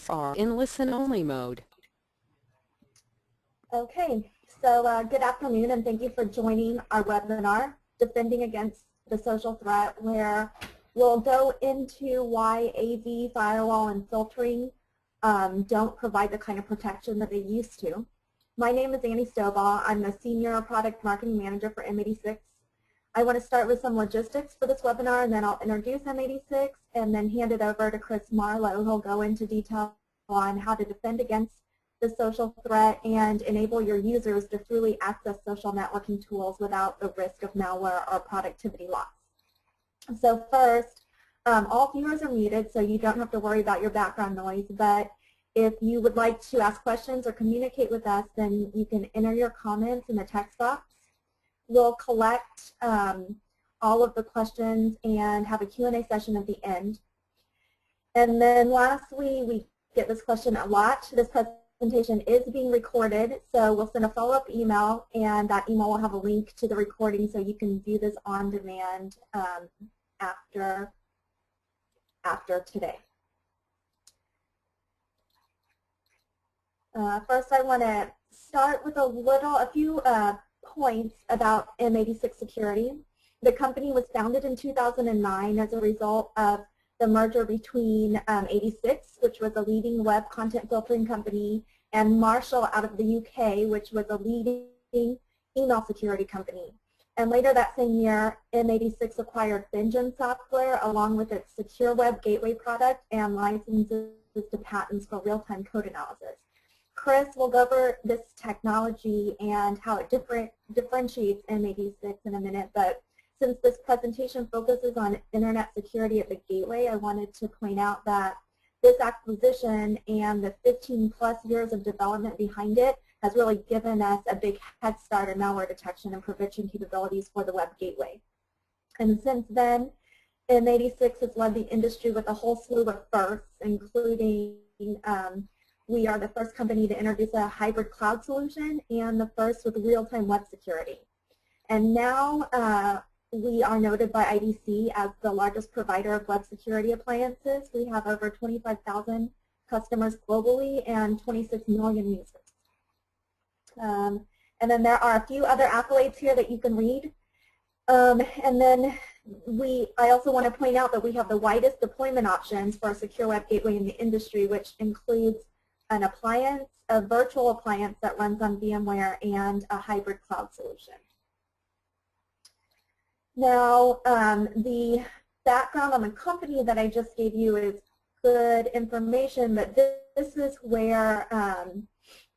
Both are in listen-only mode. Okay, so good afternoon and thank you for joining our webinar, Defending Against the Social Threat, where we'll go into why AV, firewall, and filtering don't provide the kind of protection that they used to. My name is Annie Stovall. I'm the Senior Product Marketing Manager for M86. I want to start with some logistics for this webinar, and then I'll introduce M86 and then hand it over to Chris Marlowe, who'll go into detail on how to defend against the social threat and enable your users to freely access social networking tools without the risk of malware or productivity loss. So first, all viewers are muted, so you don't have to worry about your background noise, but if you would like to ask questions or communicate with us, then you can enter your comments in the text box. We'll collect all of the questions and have a Q&A session at the end. And then lastly, we get this question a lot. This presentation is being recorded, so we'll send a follow-up email, and that email will have a link to the recording so you can view this on demand after today. First, I want to start with a few points about M86 security. The company was founded in 2009 as a result of the merger between 86, which was a leading web content filtering company, and Marshall out of the UK, which was a leading email security company. And later that same year, M86 acquired Vengeance Software along with its secure web gateway product and licenses to patents for real-time code analysis. Chris will go over this technology and how it differentiates M86 in a minute, but since this presentation focuses on internet security at the gateway, I wanted to point out that this acquisition and the 15+ years of development behind it has really given us a big head start in malware detection and prevention capabilities for the web gateway. And since then, M86 has led the industry with a whole slew of firsts, including we are the first company to introduce a hybrid cloud solution and the first with real-time web security. And now we are noted by IDC as the largest provider of web security appliances. We have over 25,000 customers globally and 26 million users. And then there are a few other accolades here that you can read. And then I also want to point out that we have the widest deployment options for a secure web gateway in the industry, which includes an appliance, a virtual appliance that runs on VMware, and a hybrid cloud solution. Now, the background on the company that I just gave you is good information, but this is where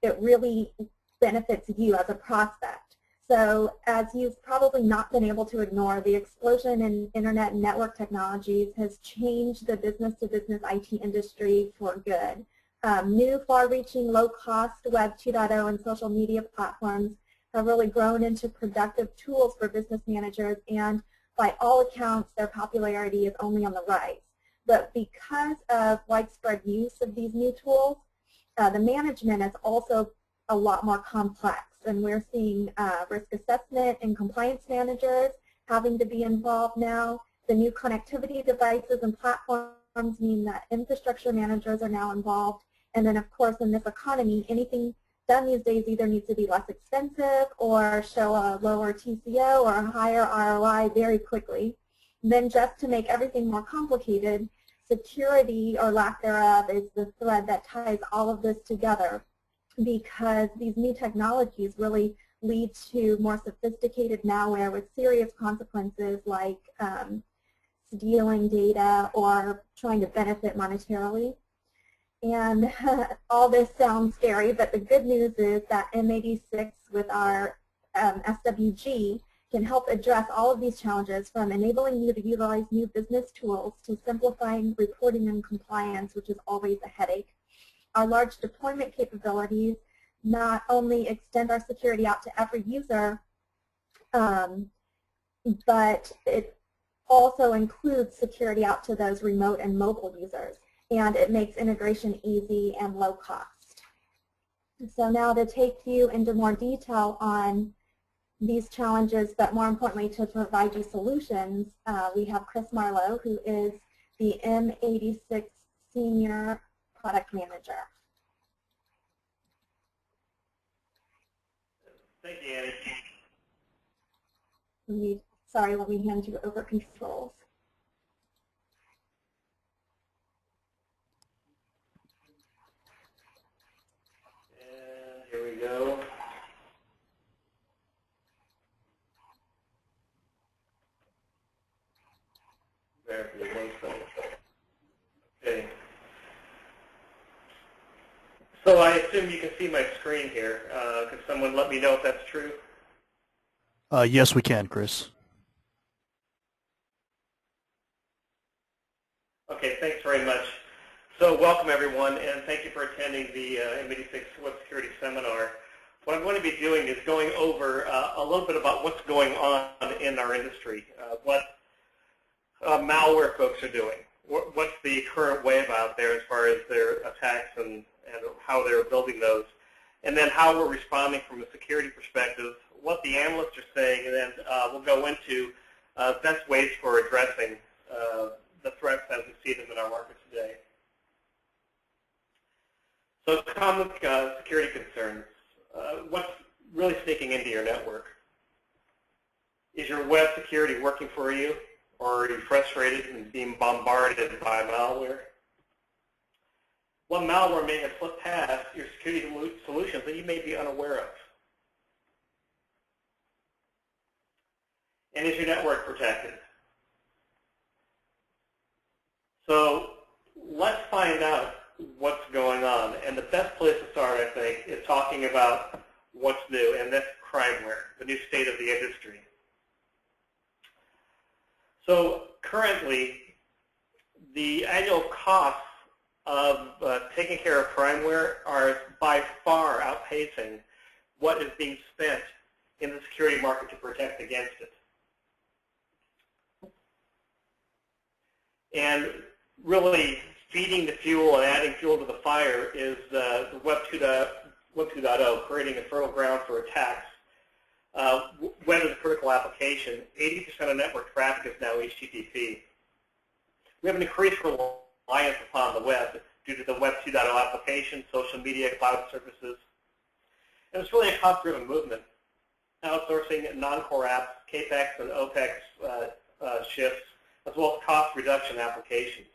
it really benefits you as a prospect. So as you've probably not been able to ignore, the explosion in internet and network technologies has changed the business-to-business IT industry for good. New far-reaching, low-cost Web 2.0 and social media platforms have really grown into productive tools for business managers, and by all accounts, their popularity is only on the rise. But because of widespread use of these new tools, the management is also a lot more complex, and we're seeing risk assessment and compliance managers having to be involved now. The new connectivity devices and platforms mean that infrastructure managers are now involved. And then, of course, in this economy, anything done these days either needs to be less expensive or show a lower TCO or a higher ROI very quickly. And then just to make everything more complicated, security or lack thereof is the thread that ties all of this together, because these new technologies really lead to more sophisticated malware with serious consequences like stealing data or trying to benefit monetarily. And all this sounds scary, but the good news is that M86 with our SWG can help address all of these challenges, from enabling you to utilize new business tools to simplifying reporting and compliance, which is always a headache. Our large deployment capabilities not only extend our security out to every user, but it also includes security out to those remote and mobile users. And it makes integration easy and low cost. So now to take you into more detail on these challenges, but more importantly to provide you solutions, we have Chris Marlowe, who is the M86 Senior product manager. Thank you, Annie. Sorry, let me hand you over controls. And here we go. Okay. So I assume you can see my screen here. Could someone let me know if that's true? Yes, we can, Chris. Okay, thanks very much. So welcome everyone, and thank you for attending the M86 Web Security Seminar. What I'm going to be doing is going over a little bit about what's going on in our industry, what malware folks are doing, what's the current wave out there as far as their attacks and how they're building those, and then how we're responding from a security perspective, what the analysts are saying, and then we'll go into best ways for addressing the threats as we see them in our market today. So common security concerns. What's really sneaking into your network? Is your web security working for you, or are you frustrated and being bombarded by malware? What malware may have slipped past your security solutions that you may be unaware of? And is your network protected? So let's find out what's going on. And the best place to start, I think, is talking about what's new, and that's crimeware, the new state of the industry. So currently, the annual costs of taking care of crimeware are by far outpacing what is being spent in the security market to protect against it. And really feeding the fuel and adding fuel to the fire is the Web 2.0, creating a fertile ground for attacks. Web is a critical application. 80% of network traffic is now HTTP. We have an increased reliance upon the web due to the Web 2.0 application, social media, cloud services. And it's really a cost-driven movement. Outsourcing non-core apps, CAPEX and OPEX shifts, as well as cost reduction applications.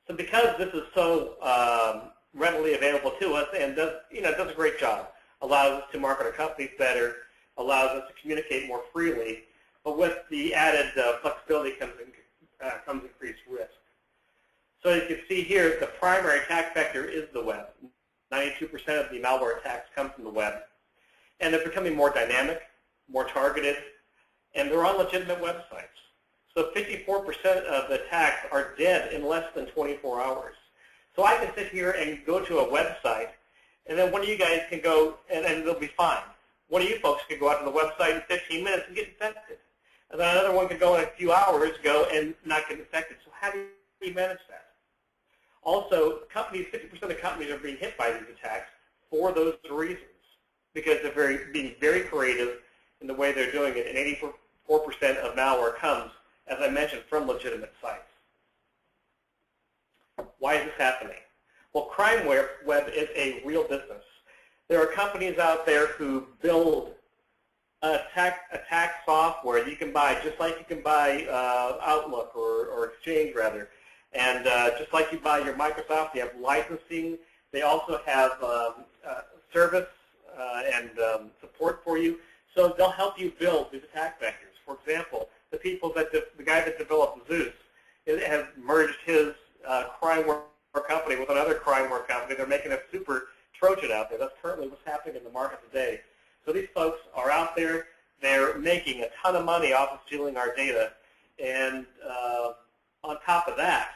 So because this is so readily available to us and does a great job, allows us to market our companies better, allows us to communicate more freely, but with the added flexibility comes increased risk. So you can see here the primary attack vector is the web. 92% of the malware attacks come from the web. And they're becoming more dynamic, more targeted, and they're on legitimate websites. So 54% of the attacks are dead in less than 24 hours. So I can sit here and go to a website, and then one of you guys can go, and it'll be fine. One of you folks can go out to the website in 15 minutes and get infected. And then another one can go in a few hours, go and not get infected. So how do you manage that? Also, companies, 50% of companies are being hit by these attacks for those reasons, because they're being very creative in the way they're doing it, and 84% of malware comes, as I mentioned, from legitimate sites. Why is this happening? Well, crime web is a real business. There are companies out there who build attack software that you can buy, just like you can buy Outlook or Exchange, rather. And just like you buy your Microsoft, they have licensing. They also have service and support for you. So they'll help you build these attack vectors. For example, the guy that developed Zeus has merged his crimeware company with another crimeware company. They're making a super Trojan out there. That's currently what's happening in the market today. So these folks are out there. They're making a ton of money off of stealing our data. And on top of that,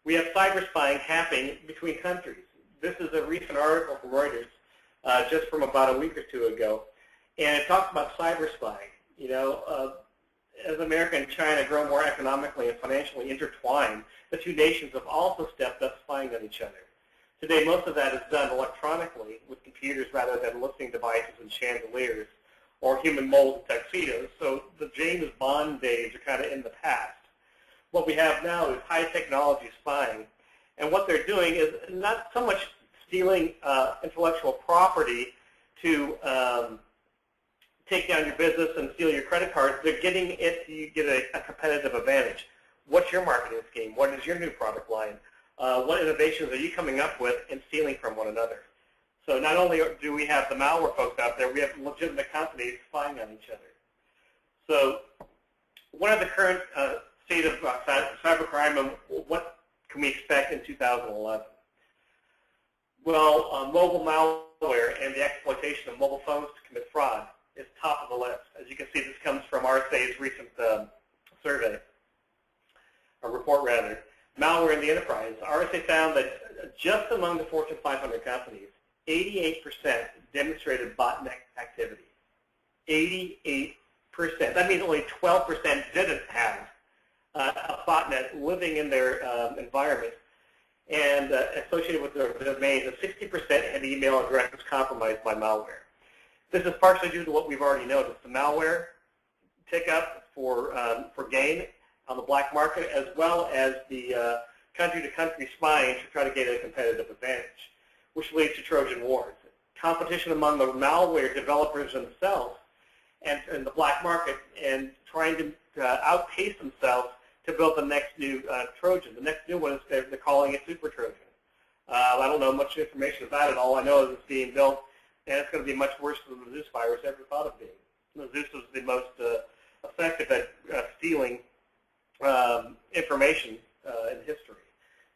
we have cyber spying happening between countries. This is a recent article from Reuters just from about a week or two ago. And it talks about cyber spying. You know, as America and China grow more economically and financially intertwined, the two nations have also stepped up spying on each other. Today, most of that is done electronically with computers rather than listening devices and chandeliers or human mold tuxedos. So the James Bond days are kind of in the past. what we have now is high technology spying. And what they're doing is not so much stealing intellectual property to take down your business and steal your credit cards. They're getting it to get a competitive advantage. What's your marketing scheme? What is your new product line? What innovations are you coming up with and stealing from one another? So not only do we have the malware folks out there, we have legitimate companies spying on each other. So what are the current state of cybercrime, and what can we expect in 2011? Well, mobile malware and the exploitation of mobile phones to commit fraud is top of the list. As you can see, this comes from RSA's recent survey, or report rather. Malware in the enterprise. RSA found that just among the Fortune 500 companies, 88% demonstrated botnet activity. 88%. That means only 12% didn't have a botnet living in their environment and associated with their domains, and 60% had email addresses compromised by malware. This is partially due to what we've already noticed, the malware tick up for gain on the black market, as well as the country-to-country spying to try to gain a competitive advantage, which leads to Trojan wars. Competition among the malware developers themselves and the black market, and trying to outpace themselves to build the next new Trojan. The next new one is they're calling it Super Trojan. I don't know much information about it. All I know is it's being built, and it's going to be much worse than the Zeus virus ever thought of being. The Zeus was the most effective at stealing information in history.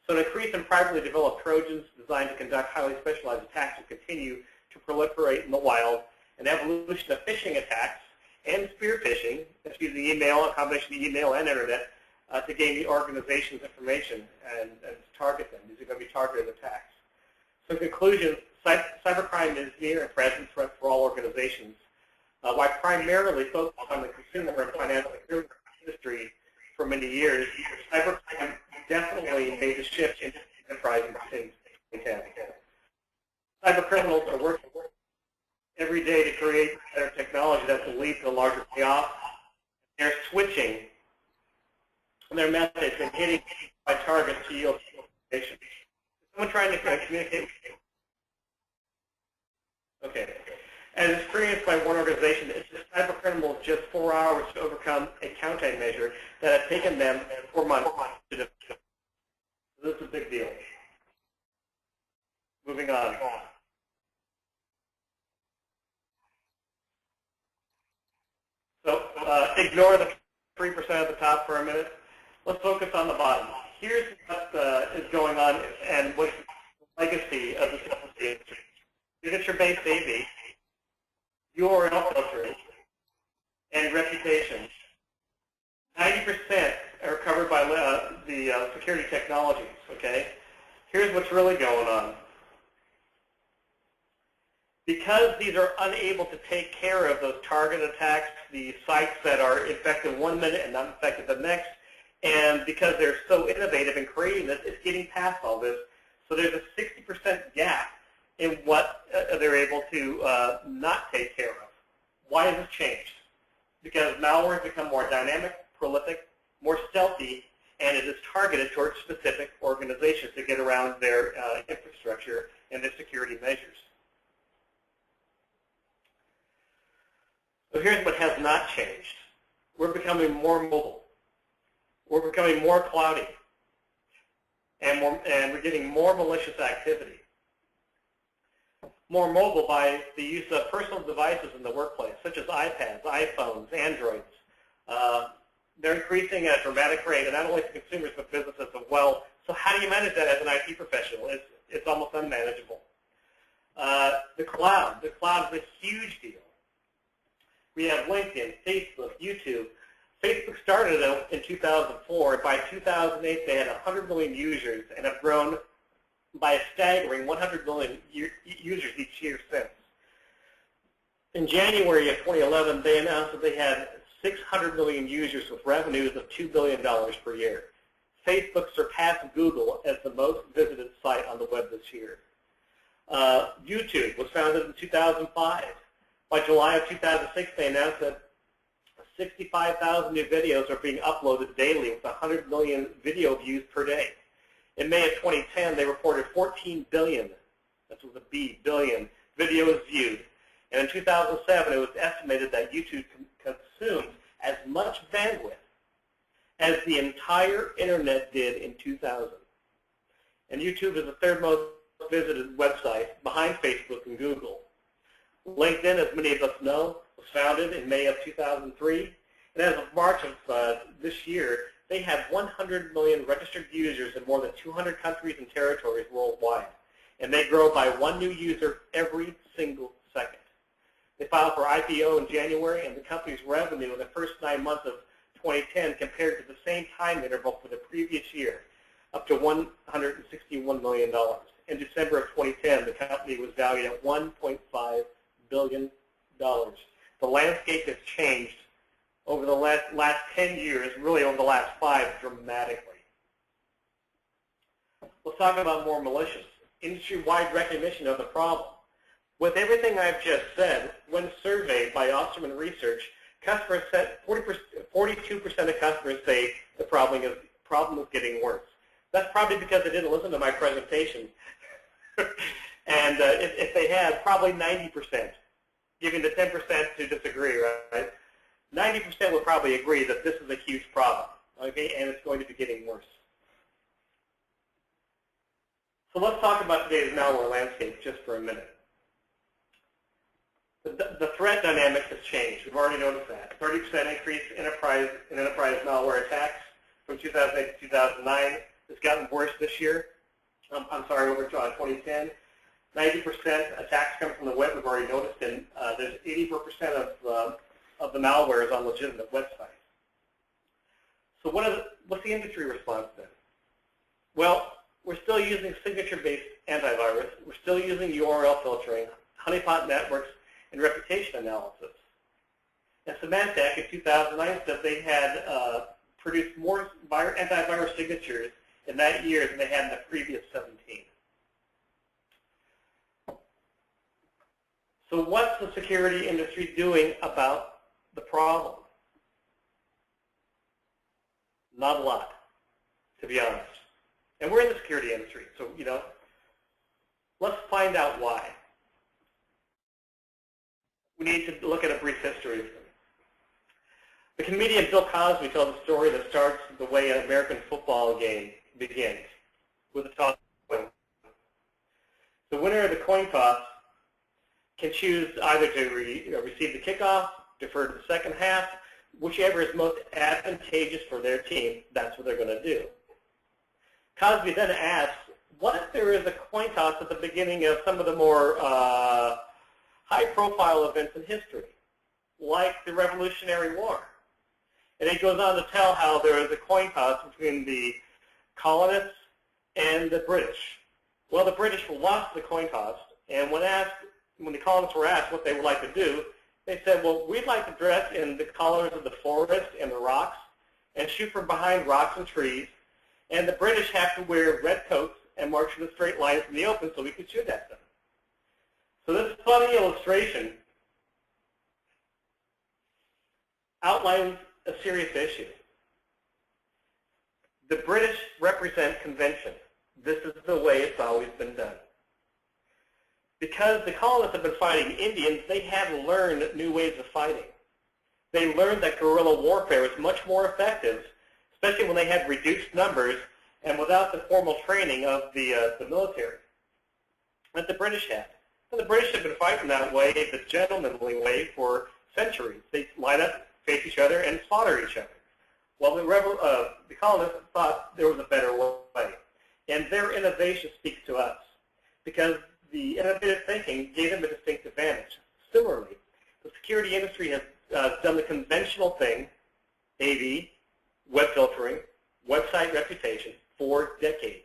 So an increase in privately developed Trojans designed to conduct highly specialized attacks will continue to proliferate in the wild. An evolution of phishing attacks and spear phishing, that's using email, a combination of email and internet, to gain the organization's information and to target them. These are going to be targeted attacks. So in conclusion, cybercrime is near and present threat for all organizations. While primarily focused on the consumer and financial industry for many years, cybercrime definitely made a shift into enterprise and cybercriminals are working every day to create better technology that will lead to larger payoffs. They're switching their methods and hitting by targets to yield information. Someone trying to communicate with you? Okay. As experienced by one organization, it's the cybercriminals just 4 hours to overcome a countermeasure that had taken them 4 months to develop. So this is a big deal. Moving on. So ignore the 3% at the top for a minute. Let's focus on the bottom. Here's what is going on and what's the legacy of the system industry. You get your base AV, URL filtering, and reputation. 90% are covered by the security technologies, okay? Here's what's really going on. Because these are unable to take care of those target attacks, the sites that are infected 1 minute and not infected the next, and because they're so innovative in creating this, it's getting past all this. So there's a 60% gap in what they're able to not take care of. Why has this changed? Because malware has become more dynamic, prolific, more stealthy, and it is targeted towards specific organizations to get around their infrastructure and their security measures. So here's what has not changed. We're becoming more mobile. We're becoming more cloudy. And we're getting more malicious activity. More mobile by the use of personal devices in the workplace, such as iPads, iPhones, Androids. They're increasing at a dramatic rate, and not only for consumers, but businesses as well. So how do you manage that as an IT professional? It's almost unmanageable. The cloud is a huge deal. We have LinkedIn, Facebook, YouTube. Facebook started in 2004. By 2008, they had 100 million users and have grown by a staggering 100 million users each year since. In January of 2011, they announced that they had 600 million users with revenues of $2 billion per year. Facebook surpassed Google as the most visited site on the web this year. YouTube was founded in 2005. By July of 2006, they announced that 65,000 new videos are being uploaded daily with 100 million video views per day. In May of 2010, they reported 14 billion, that's with a B, billion, videos viewed. And in 2007, it was estimated that YouTube consumed as much bandwidth as the entire internet did in 2000. And YouTube is the third most visited website behind Facebook and Google. LinkedIn, as many of us know, was founded in May of 2003. And as of March of this year, they have 100 million registered users in more than 200 countries and territories worldwide. And they grow by one new user every single second. They filed for IPO in January, and the company's revenue in the first 9 months of 2010 compared to the same time interval for the previous year, up to $161 million. In December of 2010, the company was valued at $1.5 billion. The landscape has changed over the last 10 years, really over the last 5, dramatically. Let's talk about more malicious. Industry-wide recognition of the problem. With everything I've just said, when surveyed by Osterman Research, customers said 42% of customers say the problem is getting worse. That's probably because they didn't listen to my presentation. And if they had, probably 90%, giving the 10% to disagree, right? 90% would probably agree that this is a huge problem, okay, and it's going to be getting worse. So let's talk about today's malware landscape just for a minute. The threat dynamic has changed. We've already noticed that. 30% increase in enterprise malware attacks from 2008 to 2009. It's gotten worse this year. Over 2010. 90% attacks come from the web. We've already noticed, and there's 84% of the malware is on legitimate websites. So what's the industry response then? Well, we're still using signature-based antivirus. We're still using URL filtering, honeypot networks, and reputation analysis. And Symantec in 2009 said they had produced more antivirus signatures in that year than they had in the previous 17. So what's the security industry doing about the problem? Not a lot, to be honest. And we're in the security industry, so, let's find out why. We need to look at a brief history. The comedian Bill Cosby tells a story that starts the way an American football game begins, with a toss win. The winner of the coin toss can choose either to receive the kickoff, defer to the second half, whichever is most advantageous for their team, that's what they're going to do. Cosby then asks, what if there is a coin toss at the beginning of some of the more high-profile events in history, like the Revolutionary War? And he goes on to tell how there was a coin toss between the colonists and the British. Well, the British lost the coin toss, and when the colonists were asked what they would like to do, they said, well, we'd like to dress in the colors of the forest and the rocks and shoot from behind rocks and trees, and the British have to wear red coats and march in a straight line from the open so we could shoot at them. So this funny illustration outlines a serious issue. The British represent convention. This is the way it's always been done. Because the colonists have been fighting Indians, they have learned new ways of fighting. They learned that guerrilla warfare is much more effective, especially when they had reduced numbers and without the formal training of the military that the British had. And the British have been fighting that way, the gentlemanly way, for centuries. They line up, face each other, and slaughter each other. Well, the colonists thought there was a better way. And their innovation speaks to us, because the innovative thinking gave them a distinct advantage. Similarly, the security industry has done the conventional thing, AV, web filtering, website reputation, for decades,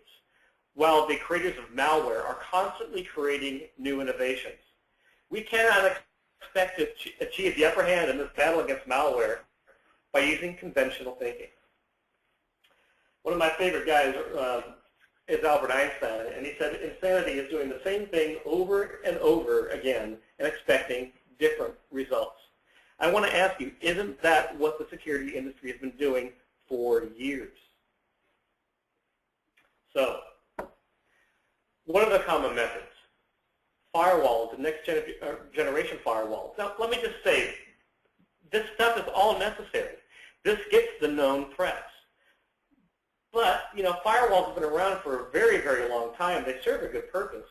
while the creators of malware are constantly creating new innovations. We cannot expect to achieve the upper hand in this battle against malware by using conventional thinking. One of my favorite guys is Albert Einstein, and he said insanity is doing the same thing over and over again and expecting different results. I want to ask you, isn't that what the security industry has been doing for years? So, what are the common methods? Firewalls, the next generation firewalls. Now, let me just say, this stuff is all necessary. This gets the known threats. But, you know, firewalls have been around for a very, very long time. They serve a good purpose.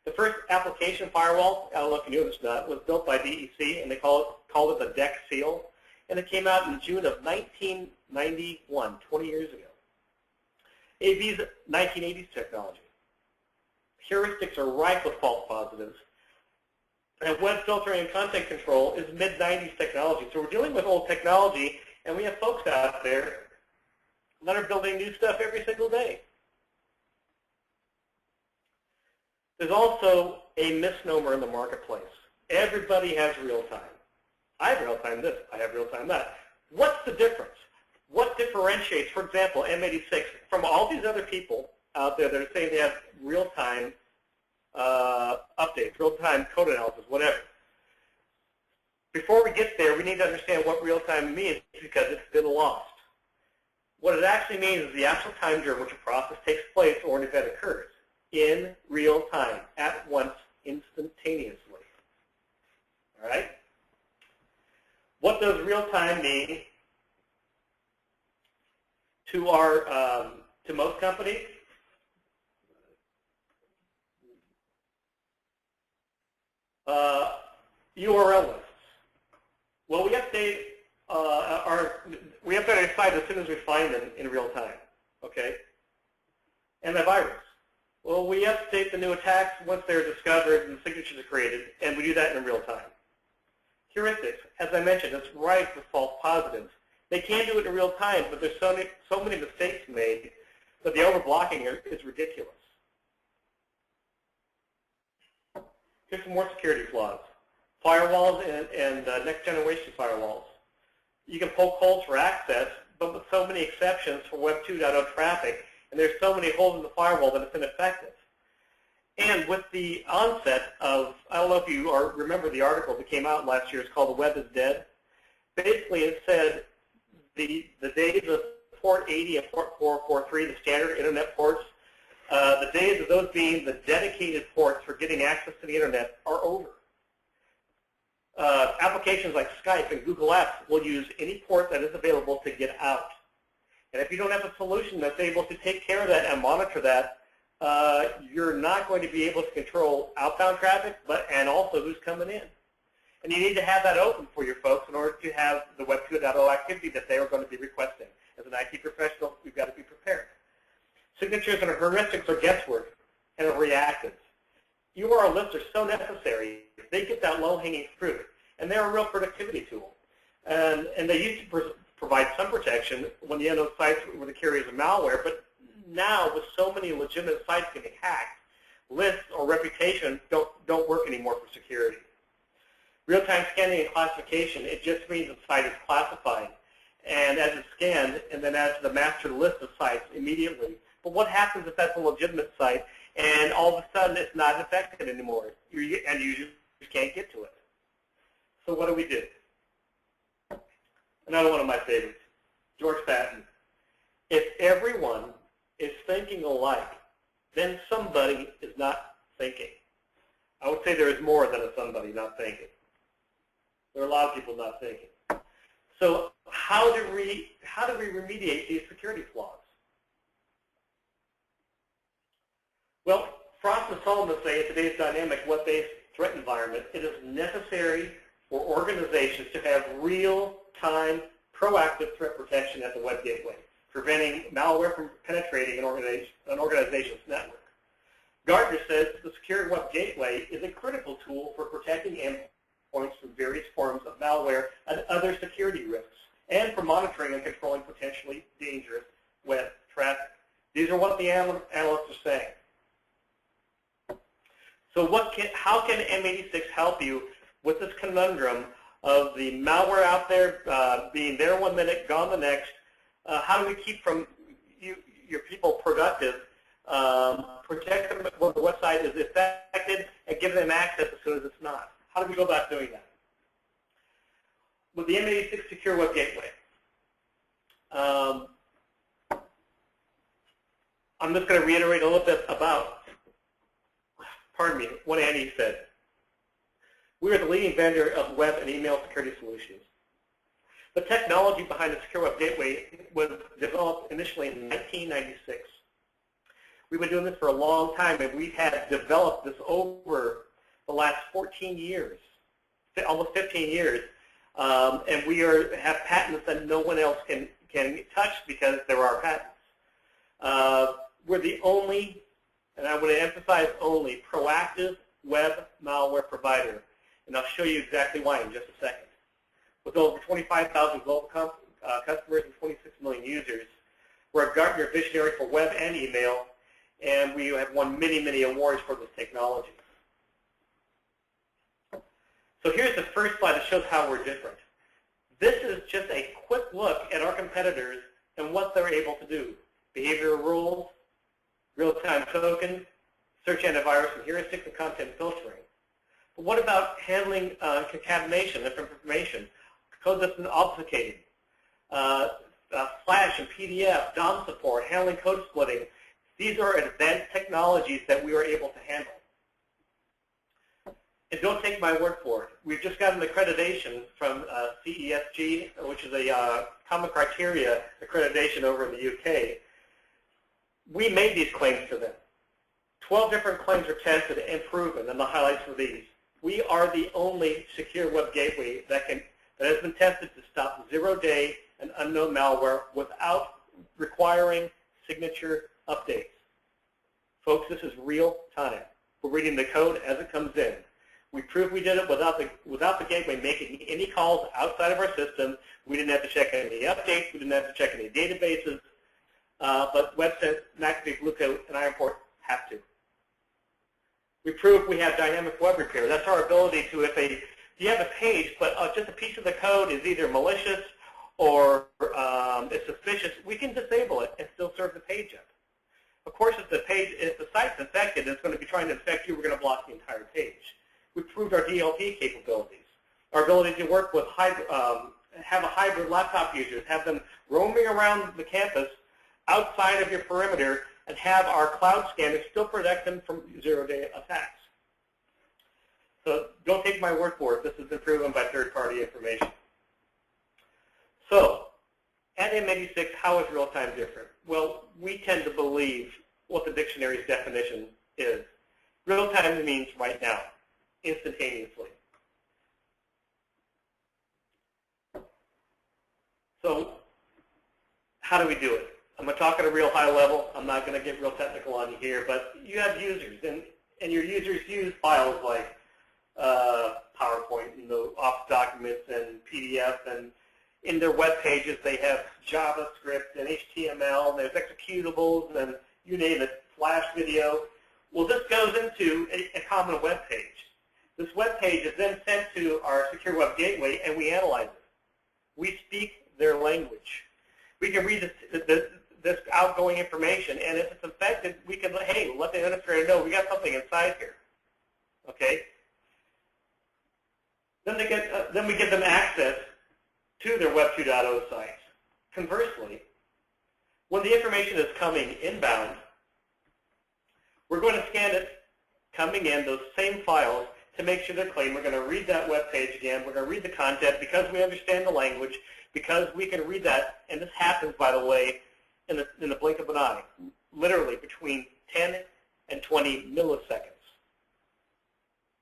The first application firewall, I don't know if you knew this or not, was built by DEC, and they called it the DEC Seal. And it came out in June of 1991, 20 years ago. AV's 1980s technology. Heuristics are rife with false positives. And web filtering and content control is mid-90s technology. So we're dealing with old technology, and we have folks out there that are building new stuff every single day. There's also a misnomer in the marketplace. Everybody has real time. I have real time this, I have real time that. What's the difference? What differentiates, for example, M86 from all these other people out there that are saying they have real-time updates, real-time code analysis, whatever? Before we get there, we need to understand what real-time means because it's been lost. What it actually means is the actual time during which a process takes place or an event occurs in real time, at once, instantaneously. All right? What does real time mean to our to most companies? URL lists. Well, we update our site as soon as we find them in real time. Okay. Antivirus. Well, we update the new attacks once they're discovered and signatures are created, and we do that in real time. Heuristics, as I mentioned, it's rife with false positives. They can do it in real time, but there's so many mistakes made that the overblocking is ridiculous. Here's some more security flaws. Firewalls and next generation firewalls. You can poke holes for access, but with so many exceptions for Web 2.0 traffic, and there's so many holes in the firewall that it's ineffective. And with the onset of, I don't know if you remember the article that came out last year, it's called The Web is Dead. Basically it said the days of port 80 and port 443, the standard internet ports, the days of those being the dedicated ports for getting access to the internet are over. Applications like Skype and Google Apps will use any port that is available to get out. And if you don't have a solution that's able to take care of that and monitor that, you're not going to be able to control outbound traffic, and also who's coming in. And you need to have that open for your folks in order to have the Web 2.0 activity that they are going to be requesting. As an IT professional, we've got to be prepared. Signatures and heuristics are guesswork and are reactive. URL lists are so necessary. They get that low-hanging fruit, and they're a real productivity tool. And they used to provide some protection when you end up sites where the carriers of malware, but now with so many legitimate sites getting hacked, lists or reputation don't work anymore for security. Real-time scanning and classification, it just means the site is classified, and as it's scanned, and then adds to the master list of sites immediately. But what happens if that's a legitimate site, and all of a sudden it's not affected anymore, and you just can't get to it? So what do we do? Another one of my favorites, George Patton. If everyone is thinking alike, then somebody is not thinking. I would say there is more than a somebody not thinking. There are a lot of people not thinking. So how do we remediate these security flaws? Well, Frost and Solomon say in today's dynamic web-based threat environment, it is necessary for organizations to have real-time, proactive threat protection at the web gateway, preventing malware from penetrating an organization's network. Gartner says the secure web gateway is a critical tool for protecting endpoints from various forms of malware and other security risks, and for monitoring and controlling potentially dangerous web traffic. These are what the analysts are saying. So how can M86 help you with this conundrum of the malware out there being there one minute, gone the next? How do we keep your people productive, protect them when the website is affected, and give them access as soon as it's not? How do we go about doing that? with the M86 Secure Web Gateway, I'm just going to reiterate a little bit about, what Andy said. We are the leading vendor of web and email security solutions. The technology behind the Secure Web Gateway was developed initially in 1996. We've been doing this for a long time, and we have developed this over the last 14 years, almost 15 years, and we have patents that no one else can touch because there are patents. We're the only, and I want to emphasize only, proactive web malware provider, and I'll show you exactly why in just a second. With over 25,000 global customers and 26 million users, we're a Gartner visionary for web and email, and we have won many, many awards for this technology. So here's the first slide that shows how we're different. This is just a quick look at our competitors and what they're able to do. Behavioral rules, real-time token, search antivirus and heuristics, and content filtering. But what about handling concatenation of information, code that's been obfuscated, Flash and PDF, DOM support, handling code splitting? These are advanced technologies that we are able to handle. And don't take my word for it. We've just got an accreditation from CESG, which is a common criteria accreditation over in the UK. We made these claims to them. 12 different claims were tested and proven, and the highlights were these. We are the only secure web gateway that has been tested to stop zero-day and unknown malware without requiring signature updates. Folks, this is real time. We're reading the code as it comes in. We proved we did it without the gateway making any calls outside of our system. We didn't have to check any updates. We didn't have to check any databases. But WebSense, McAfee, Bluecoat, and Ironport have to. We proved we have dynamic web repair. That's our ability to, if you have a page, but just a piece of the code is either malicious or is suspicious, we can disable it and still serve the page up. Of course, if the site's infected, it's going to be trying to infect you, we're going to block the entire page. We proved our DLP capabilities, our ability to work with have a hybrid laptop users, have them roaming around the campus outside of your perimeter, and have our cloud scanners still protect them from zero-day attacks. So don't take my word for it. This has been proven by third-party information. So at M86, how is real-time different? Well, we tend to believe what the dictionary's definition is. Real-time means right now, instantaneously. So how do we do it? I'm going to talk at a real high level. I'm not going to get real technical on you here, but you have users, and your users use files like PowerPoint, Office documents, and PDF, and in their web pages they have JavaScript and HTML, and there's executables, and you name it, Flash video. Well, this goes into a common web page. This web page is then sent to our Secure Web Gateway, and we analyze it. We speak their language. We can read this outgoing information, and if it's infected, we can, hey, let the administrator know we got something inside here. Okay? Then we give them access to their Web 2.0 sites. Conversely, when the information is coming inbound, we're going to scan it coming in, those same files, to make sure they're clean. We're going to read that web page again. We're going to read the content because we understand the language, because we can read that, and this happens, by the way, in the blink of an eye, literally between 10 and 20 milliseconds.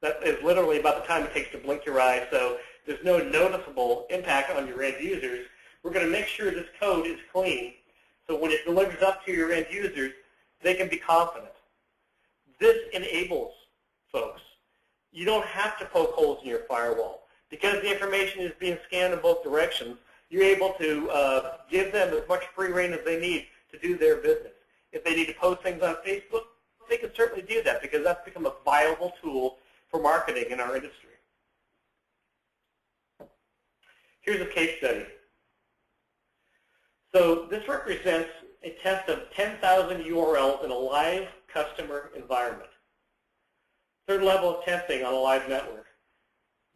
That is literally about the time it takes to blink your eye, so there's no noticeable impact on your end users. We're going to make sure this code is clean, so when it delivers up to your end users, they can be confident. This enables, folks, you don't have to poke holes in your firewall. Because the information is being scanned in both directions, you're able to give them as much free rein as they need to do their business. If they need to post things on Facebook, they can certainly do that because that's become a viable tool for marketing in our industry. Here's a case study. So this represents a test of 10,000 URLs in a live customer environment. Third level of testing on a live network.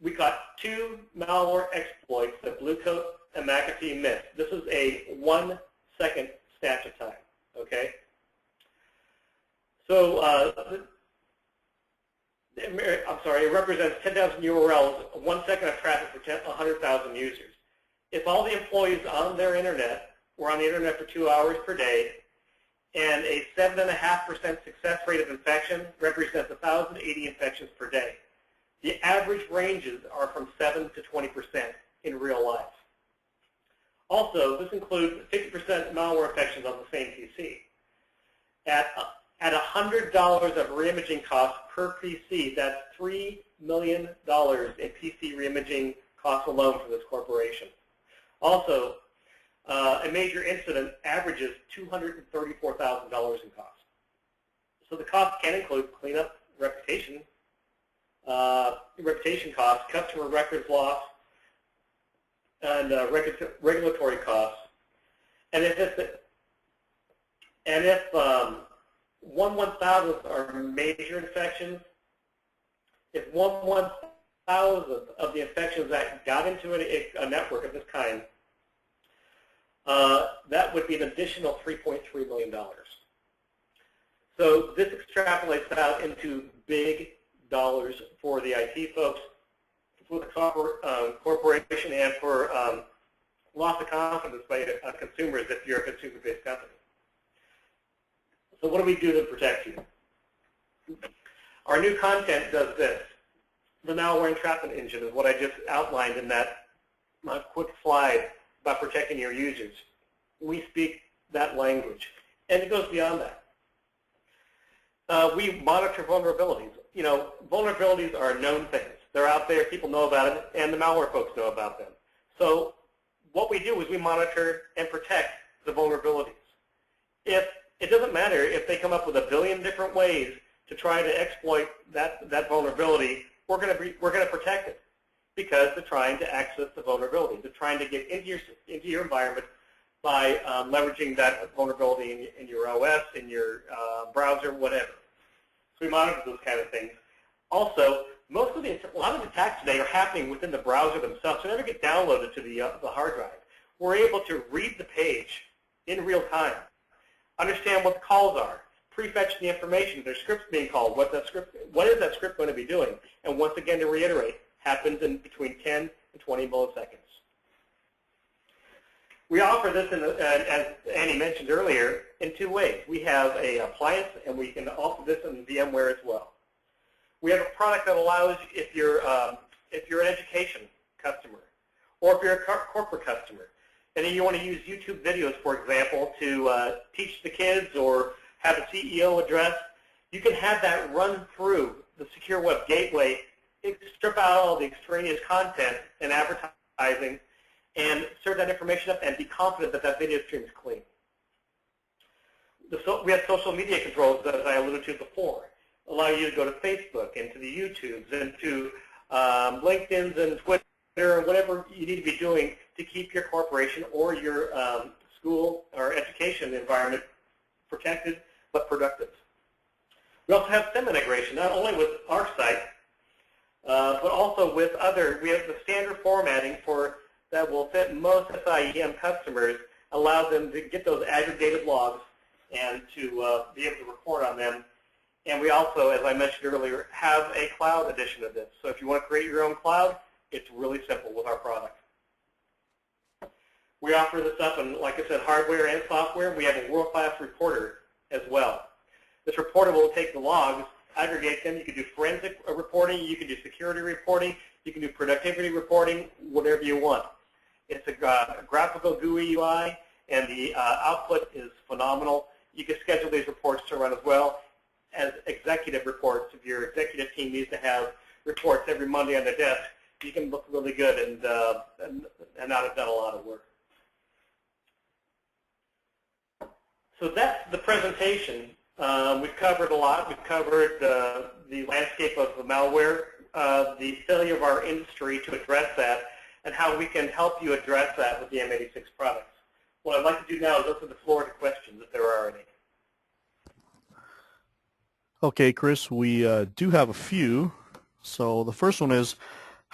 we got 2 malware exploits that Blue Coat and McAfee missed. This is a 1-second snatch of time, okay? So, I'm sorry, it represents 10,000 URLs, 1 second of traffic for 100,000 users. If all the employees on their internet were on the internet for 2 hours per day, and a 7.5% success rate of infection represents 1,080 infections per day. The average ranges are from 7 to 20% in real life. Also, this includes 50% malware infections on the same PC. At $100 of reimaging costs per PC, that's $3 million in PC reimaging costs alone for this corporation. Also, a major incident averages $234,000 in cost. So the cost can include cleanup, reputation costs, customer records loss, and regulatory costs. And if 1/1000th are major infections, if 1/1000th of the infections that got into a network of this kind, that would be an additional $3.3 million. So this extrapolates out into big dollars for the IT folks, for the corporation, and for loss of confidence by consumers if you're a consumer-based company. So what do we do to protect you? Our new content does this. The malware entrapment engine is what I just outlined in that quick slide about protecting your users. We speak that language, and it goes beyond that. We monitor vulnerabilities. You know, vulnerabilities are known things. They're out there, people know about them, and the malware folks know about them. So what we do is we monitor and protect the vulnerabilities. If it doesn't matter if they come up with a billion different ways to try to exploit that vulnerability, we're going to protect it because they're trying to access the vulnerability. They're trying to get into your environment by leveraging that vulnerability in your OS, in your browser, whatever. So we monitor those kind of things. Also, a lot of the attacks today are happening within the browser themselves, so they never get downloaded to the hard drive. We're able to read the page in real time, understand what the calls are, prefetch the information. There's scripts being called. What is that script going to be doing? And once again, to reiterate, happens in between 10 and 20 milliseconds. We offer this, as Annie mentioned earlier, in 2 ways. We have an appliance, and we can offer this in VMware as well. We have a product that allows, if you're an education customer, or if you're a corporate customer, and then you want to use YouTube videos, for example, to teach the kids or have a CEO address, you can have that run through the secure web gateway, strip out all the extraneous content and advertising, and serve that information up and be confident that that video stream is clean. We have social media controls, as I alluded to before, allow you to go to Facebook and to the YouTubes and to LinkedIn's and Twitter or whatever you need to be doing to keep your corporation or your school or education environment protected but productive. We also have SIM integration, not only with our site, but also with other. We have the standard formatting that will fit most SIEM customers, allow them to get those aggregated logs and to be able to report on them. And we also, as I mentioned earlier, have a cloud edition of this. So if you want to create your own cloud, it's really simple with our product. We offer this up in, like I said, hardware and software. We have a world-class reporter as well. This reporter will take the logs, aggregate them. You can do forensic reporting. You can do security reporting. You can do productivity reporting, whatever you want. It's a graphical GUI UI, and the output is phenomenal. You can schedule these reports to run as well as executive reports. If your executive team needs to have reports every Monday on their desk, you can look really good and not have done a lot of work. So that's the presentation. We've covered a lot. We've covered the landscape of the malware, the failure of our industry to address that, and how we can help you address that with the M86 products. What I'd like to do now is open the floor to questions, if there are any. Okay, Chris, we do have a few. So the first one is,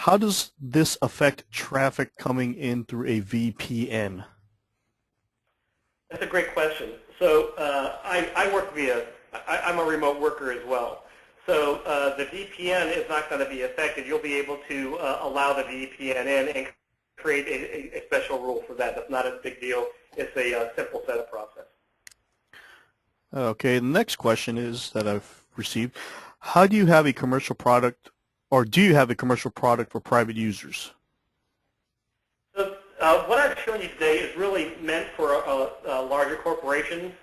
How does this affect traffic coming in through a VPN? That's a great question. So I work I'm a remote worker as well. So the VPN is not going to be affected. You'll be able to allow the VPN in and create a special rule for that. That's not a big deal. It's a simple setup process. Okay, the next question is that I've received. How do you have a commercial product, or do you have a commercial product for private users? So what I'm showing you today is really meant for larger corporations.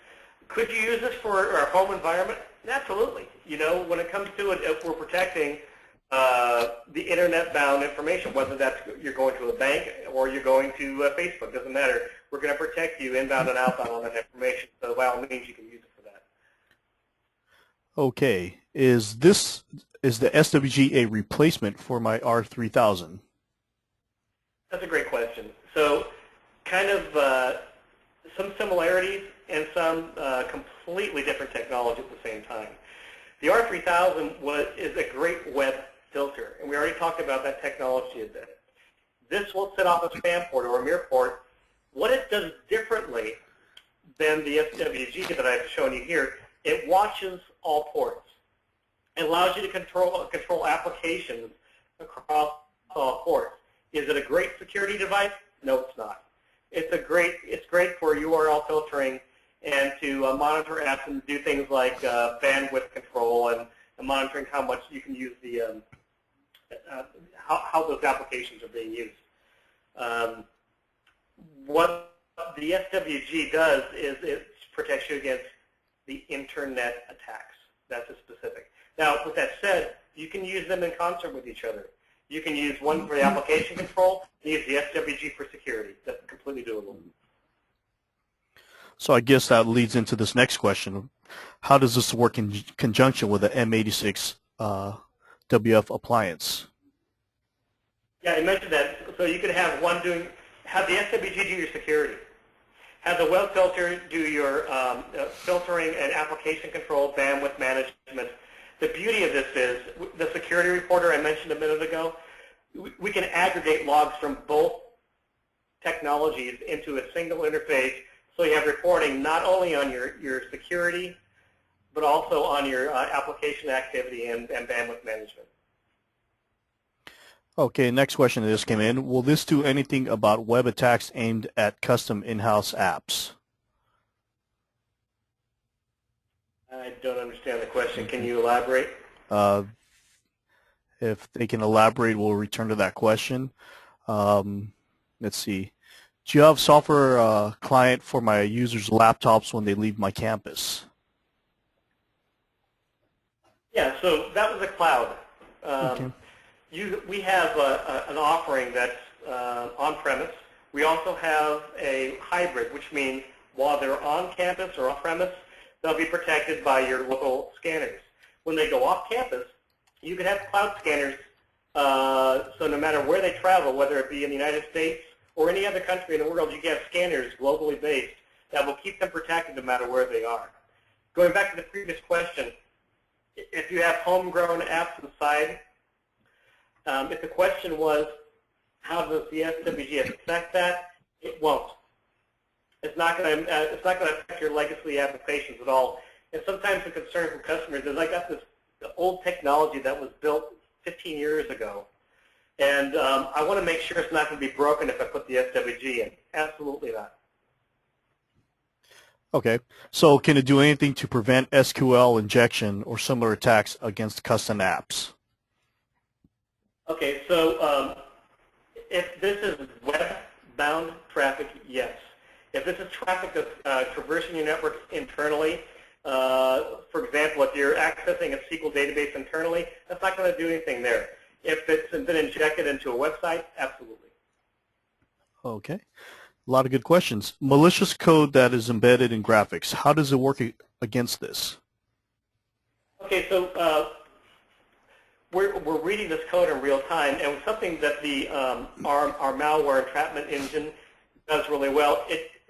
Could you use this for our home environment? Absolutely. You know, when it comes to it, if we're protecting the internet-bound information, whether that's you're going to a bank or you're going to Facebook, doesn't matter. We're going to protect you inbound and outbound on that information. So by all means, you can use it for that. Okay, is the SWG a replacement for my R3000? That's a great question. So kind of some similarities and some completely different technology at the same time. The R3000 is a great web filter, and we already talked about that technology a bit. This will sit off a spam port or a mirror port. What it does differently than the SWG that I've shown you here, it watches all ports. It allows you to control applications across all ports. Is it a great security device? No, it's not. It's great for URL filtering and to monitor apps and do things like bandwidth control and monitoring how much you can use the how those applications are being used. What the SWG does is it protects you against the internet attacks. That's a specific. Now, with that said, you can use them in concert with each other. You can use one for the application control and use the SWG for security. That's completely doable. So I guess that leads into this next question. How does this work in conjunction with the M86 WF appliance? Yeah, I mentioned that. So you could have have the SWG do your security. Have the web filter do your filtering and application control, bandwidth management. The beauty of this is the security reporter I mentioned a minute ago, we can aggregate logs from both technologies into a single interface, so you have reporting not only on your security, but also on your application activity and bandwidth management. Okay, next question that just came in. Will this do anything about web attacks aimed at custom in-house apps? I don't understand the question. Can you elaborate? If they can elaborate, we'll return to that question. Let's see. Do you have software client for my users' laptops when they leave my campus? Yeah, so that was a cloud. Okay. We have an offering that's on-premise. We also have a hybrid, which means while they're on campus or off-premise, they'll be protected by your local scanners. When they go off campus, you can have cloud scanners, so no matter where they travel, whether it be in the United States or any other country in the world, you can have scanners globally based that will keep them protected no matter where they are. Going back to the previous question, if you have homegrown apps inside, if the question was, how does the SWG affect that? It won't. It's not going to affect your legacy applications at all. And sometimes the concern from customers is, I got this old technology that was built 15 years ago, and I want to make sure it's not going to be broken if I put the SWG in. Absolutely not. Okay. So can it do anything to prevent SQL injection or similar attacks against custom apps? Okay, so if this is web-bound traffic, yes. If this is traffic that's traversing your network internally, for example, if you're accessing a SQL database internally, that's not going to do anything there. If it's been injected into a website, absolutely. Okay. A lot of good questions. Malicious code that is embedded in graphics. How does it work against this? Okay, so we're reading this code in real time, and something that the our malware entrapment engine does really well.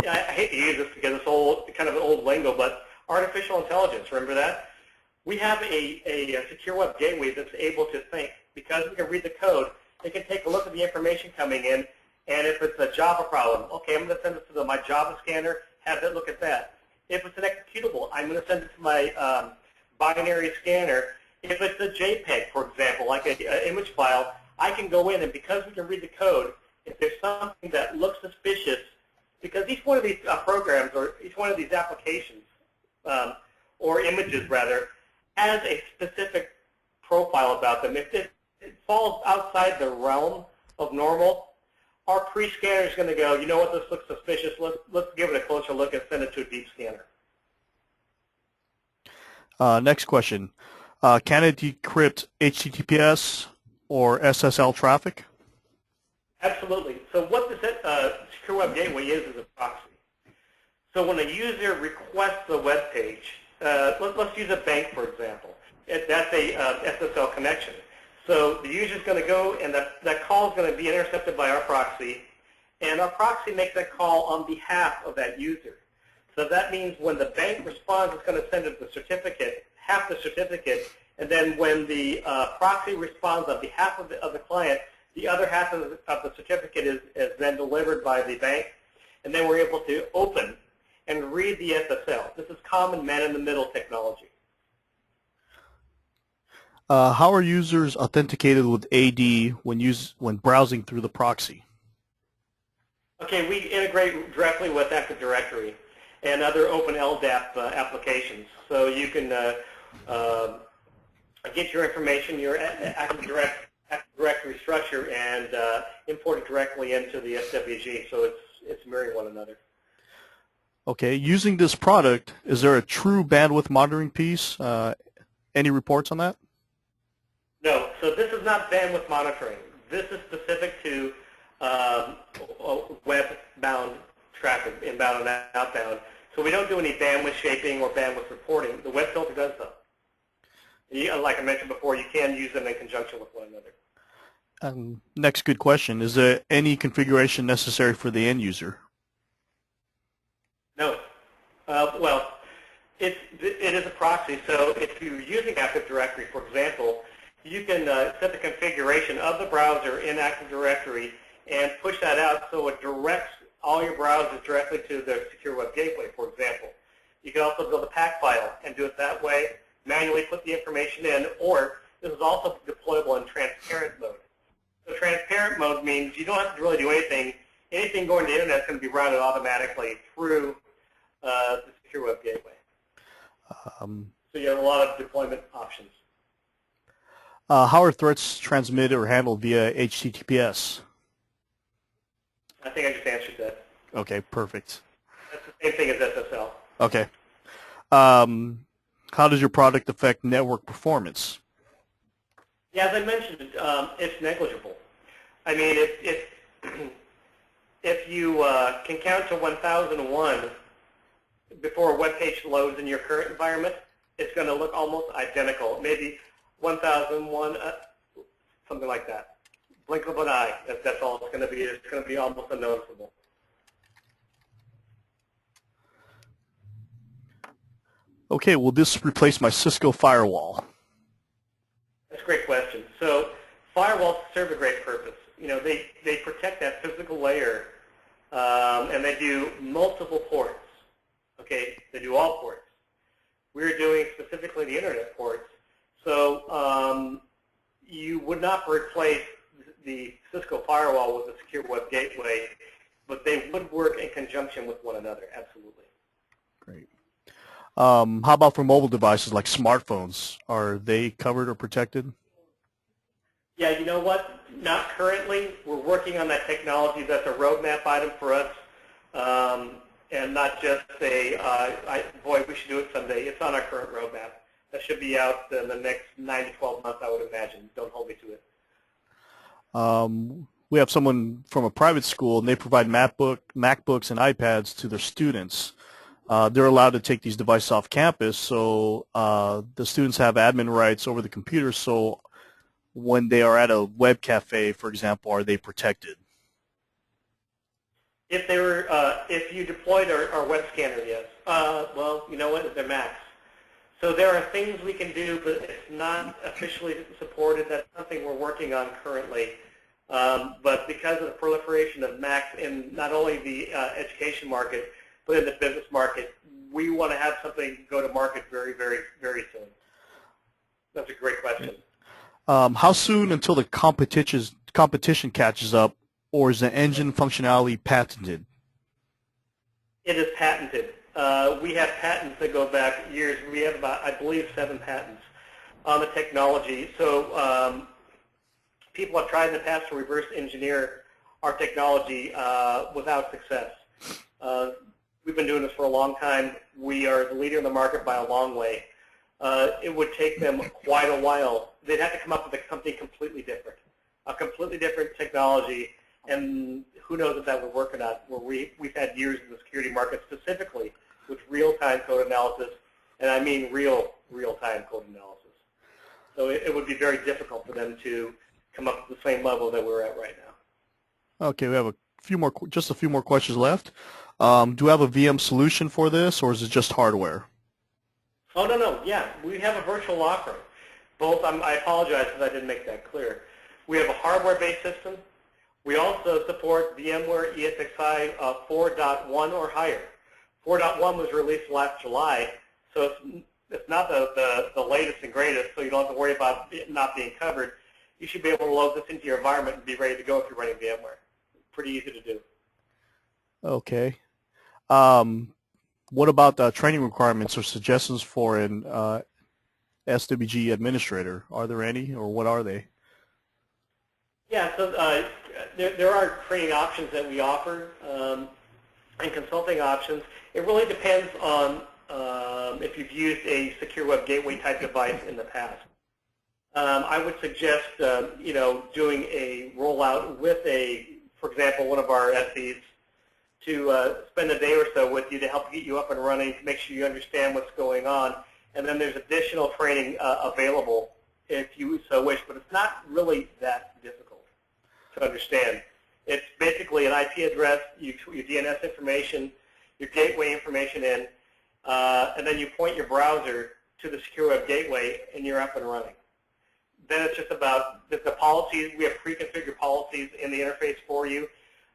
I hate to use this because it's old, kind of an old lingo, but artificial intelligence. Remember that? We have a secure web gateway that's able to think. Because we can read the code, It can take a look at the information coming in, and if it's a Java problem, okay, I'm going to send it to my Java scanner, have it look at that. If it's an executable, I'm going to send it to my binary scanner. If it's a JPEG, for example, like an image file, I can go in, and because we can read the code, if there's something that looks suspicious, because each one of these programs or each one of these applications, or images rather, has a specific profile about them. If it falls outside the realm of normal, our pre-scanner is going to go, you know what, this looks suspicious, let's give it a closer look and send it to a deep scanner. Next question. Can it decrypt HTTPS or SSL traffic? Absolutely. So what this Secure Web Gateway is a proxy. So when a user requests a web page, let's use a bank, for example. That's a SSL connection. So the user is going to go, and that call is going to be intercepted by our proxy, and our proxy makes that call on behalf of that user. So that means when the bank responds, it's going to send it the certificate, half the certificate, and then when the proxy responds on behalf of the client, the other half of the certificate is then delivered by the bank, and then we're able to open and read the SSL. This is common man-in-the-middle technology. How are users authenticated with AD when browsing through the proxy? Okay, we integrate directly with Active Directory and other open LDAP applications. So you can get your information, your Active Directory structure, and import it directly into the SWG. So it's mirroring one another. Okay, using this product, is there a true bandwidth monitoring piece? Any reports on that? No, so this is not bandwidth monitoring. This is specific to web-bound traffic, inbound and outbound. So we don't do any bandwidth shaping or bandwidth reporting. The web filter does though. Like I mentioned before, you can use them in conjunction with one another. Next good question. Is there any configuration necessary for the end user? No. Well, it is a proxy, so if you're using Active Directory, for example, you can set the configuration of the browser in Active Directory and push that out so it directs all your browsers directly to the Secure Web Gateway, for example. You can also build a pack file and do it that way, manually put the information in, or this is also deployable in transparent mode. So transparent mode means you don't have to really do anything. Anything going to the internet is going to be routed automatically through the Secure Web Gateway. So you have a lot of deployment options. How are threats transmitted or handled via HTTPS? I think I just answered that. Okay, perfect. That's the same thing as SSL. Okay. How does your product affect network performance? Yeah, as I mentioned, it's negligible. I mean, if you can count to 1001 before a web page loads in your current environment, it's going to look almost identical. Maybe 1001, something like that. Blink of an eye. That's all it's going to be. It's going to be almost unnoticeable. Okay, will this replace my Cisco firewall? That's a great question. So firewalls serve a great purpose. You know, they protect that physical layer, and they do multiple ports. Okay, they do all ports. We're doing specifically the internet ports. So you would not replace the Cisco firewall with the Secure Web Gateway, but they would work in conjunction with one another, absolutely. Great. How about for mobile devices like smartphones? Are they covered or protected? Yeah, you know what? Not currently. We're working on that technology. That's a roadmap item for us, and not just boy, we should do it someday. It's on our current roadmap. That should be out in the next 9 to 12 months, I would imagine. Don't hold me to it. We have someone from a private school, and they provide MacBooks and iPads to their students. They're allowed to take these devices off campus, so the students have admin rights over the computer. So when they are at a web cafe, for example, are they protected? If you deployed our web scanner, yes. Well, you know what? They're Macs. So there are things we can do, but it's not officially supported. That's something we're working on currently. But because of the proliferation of Macs in not only the education market, but in the business market, we want to have something go to market very, very, very soon. That's a great question. How soon until the competition catches up, or is the engine functionality patented? It is patented. We have patents that go back years. We have about, I believe, 7 patents on the technology. So people have tried in the past to reverse engineer our technology without success. We've been doing this for a long time. We are the leader in the market by a long way. It would take them quite a while. They'd have to come up with something completely different, a completely different technology, and who knows if that would work or not. Where we've had years in the security market specifically with real-time code analysis, and I mean real-time code analysis. So it would be very difficult for them to come up with the same level that we're at right now. Okay, we have just a few more questions left. Do we have a VM solution for this, or is it just hardware? Oh, no. Yeah, we have a virtual offering. Both, I apologize if I didn't make that clear. We have a hardware-based system. We also support VMware ESXi 4.1 or higher. 4.1 was released last July, so it's not the latest and greatest, so you don't have to worry about it not being covered. You should be able to load this into your environment and be ready to go if you're running VMware. Pretty easy to do. Okay. What about training requirements or suggestions for an SWG administrator? Are there any, or what are they? Yeah, so there are training options that we offer and consulting options. It really depends on if you've used a secure web gateway type device in the past. I would suggest doing a rollout with for example, one of our SEs to spend a day or so with you to help get you up and running, to make sure you understand what's going on. And then there's additional training available if you so wish, but it's not really that difficult to understand. It's basically an IP address, your DNS information, your gateway information in, and then you point your browser to the secure web gateway, and you're up and running. Then it's just about the policies. We have pre-configured policies in the interface for you.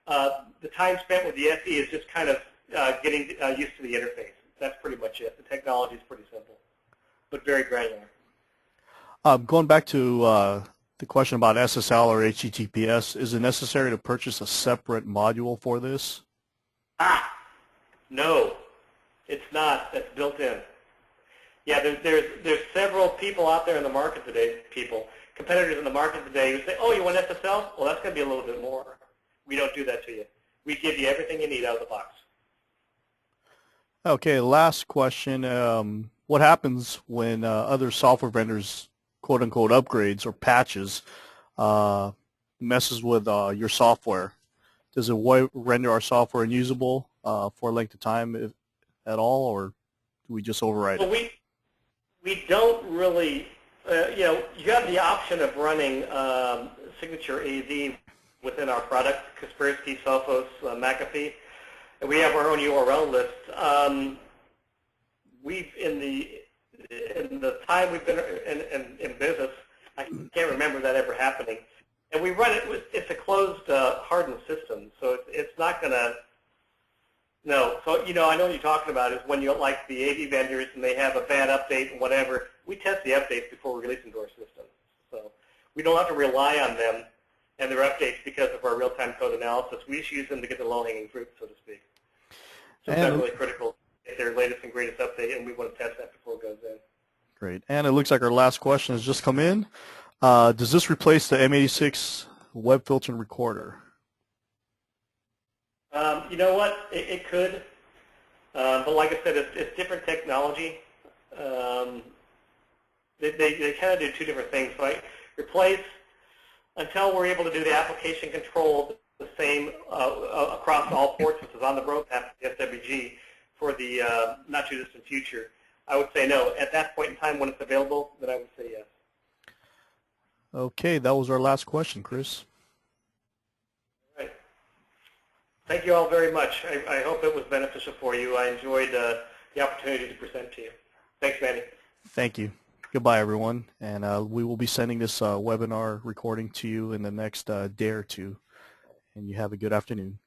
The time spent with the SE is just kind of getting used to the interface. That's pretty much it. The technology is pretty simple, but very granular. Going back to the question about SSL or HTTPS, is it necessary to purchase a separate module for this? No, it's not. That's built in. Yeah, there's several people out there in the market today, competitors in the market today who say, oh, you want SSL? Well, that's going to be a little bit more. We don't do that to you. We give you everything you need out of the box. Okay, last question. What happens when other software vendors, quote-unquote, upgrades or patches messes with your software? Does it render our software unusable for a length of time at all, or do we just override it? We don't really, you have the option of running Signature AZ within our product, Kaspersky, Sophos, McAfee, and we have our own URL list. In the time we've been in business, I can't remember that ever happening. And we run it it's a closed, hardened system, so it's not going to. No, so I know what you're talking about is when you like the AV vendors and they have a bad update and whatever. We test the updates before we release them to our system, so we don't have to rely on them and their updates because of our real-time code analysis. We just use them to get the low-hanging fruit, so to speak. So it's not really critical to get their latest and greatest update, and we want to test that before it goes in. Great, and it looks like our last question has just come in. Does this replace the M86 web filtering recorder? You know what? It could, but like I said, it's different technology. They kind of do two different things. So I replace until we're able to do the application control the same across all ports, which is on the roadmap, the SWG, for the not too distant future. I would say no. At that point in time, when it's available, then I would say yes. Okay, that was our last question, Chris. Thank you all very much. I hope it was beneficial for you. I enjoyed the opportunity to present to you. Thanks, Manny. Thank you. Goodbye, everyone. And we will be sending this webinar recording to you in the next day or two. And you have a good afternoon.